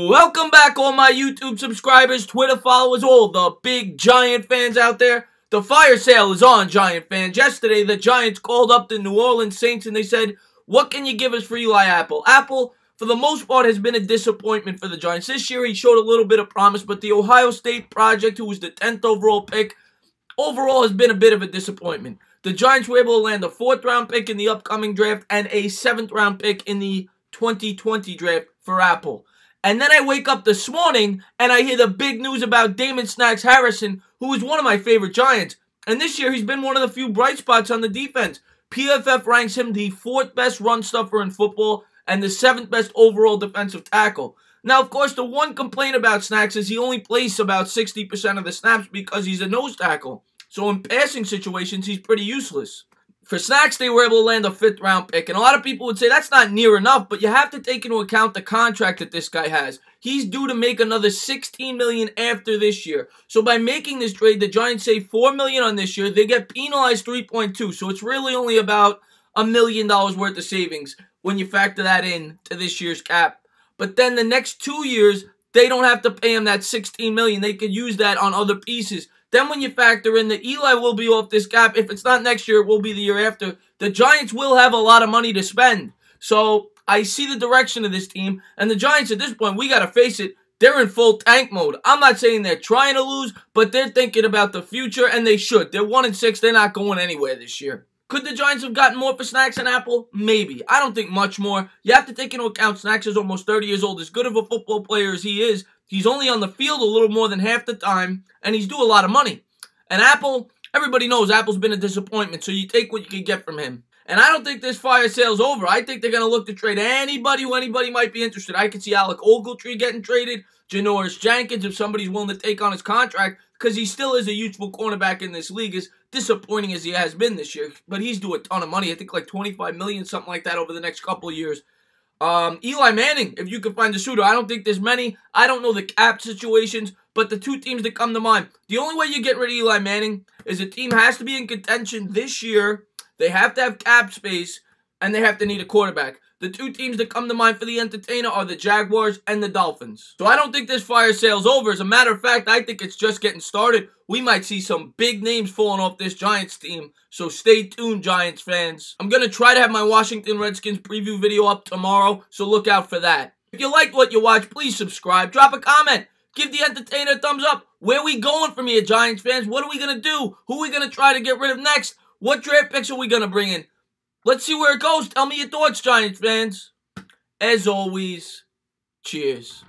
Welcome back, all my YouTube subscribers, Twitter followers, all the big Giant fans out there. The fire sale is on, Giant fans. Yesterday, the Giants called up the New Orleans Saints and they said, what can you give us for Eli Apple? Apple, for the most part, has been a disappointment for the Giants. This year, he showed a little bit of promise, but the Ohio State project, who was the 10th overall pick, overall has been a bit of a disappointment. The Giants were able to land a 4th-round pick in the upcoming draft and a 7th-round pick in the 2020 draft for Apple. And then I wake up this morning and I hear the big news about Damon Snacks Harrison, who is one of my favorite Giants. And this year, he's been one of the few bright spots on the defense. PFF ranks him the 4th best run stuffer in football and the 7th best overall defensive tackle. Now, of course, the one complaint about Snacks is he only plays about 60% of the snaps because he's a nose tackle. So in passing situations, he's pretty useless. For Snacks, they were able to land a 5th-round pick, and a lot of people would say that's not near enough, but you have to take into account the contract that this guy has. He's due to make another $16 million after this year. So by making this trade, the Giants save $4 million on this year. They get penalized $3.2, so it's really only about $1 million worth of savings when you factor that in to this year's cap. But then the next 2 years, they don't have to pay him that $16 million. They could use that on other pieces. Then when you factor in that Eli will be off this cap, if it's not next year, it will be the year after, the Giants will have a lot of money to spend. So I see the direction of this team, and the Giants at this point, we got to face it, they're in full tank mode. I'm not saying they're trying to lose, but they're thinking about the future, and they should. They're 1-6. They're not going anywhere this year. Could the Giants have gotten more for Snacks and Apple? Maybe. I don't think much more. You have to take into account Snacks is almost 30 years old. As good of a football player as he is, he's only on the field a little more than half the time, and he's due a lot of money. And Apple, everybody knows Apple's been a disappointment, so you take what you can get from him. And I don't think this fire sale's over. I think they're going to look to trade anybody who anybody might be interested. I could see Alec Ogletree getting traded, Janoris Jenkins, if somebody's willing to take on his contract, because he still is a useful cornerback in this league, as disappointing as he has been this year. But he's due a ton of money. I think like $25 million, something like that, over the next couple of years. Eli Manning, if you can find a suitor. I don't think there's many. I don't know the cap situations, but the two teams that come to mind. The only way you get rid of Eli Manning is a team has to be in contention this year. They have to have cap space, and they have to need a quarterback. The two teams that come to mind for the entertainer are the Jaguars and the Dolphins. So I don't think this fire sale's over. As a matter of fact, I think it's just getting started. We might see some big names falling off this Giants team. So stay tuned, Giants fans. I'm going to try to have my Washington Redskins preview video up tomorrow, so look out for that. If you liked what you watched, please subscribe. Drop a comment. Give the entertainer a thumbs up. Where are we going from here, Giants fans? What are we going to do? Who are we going to try to get rid of next? What draft picks are we going to bring in? Let's see where it goes. Tell me your thoughts, Giants fans. As always, cheers.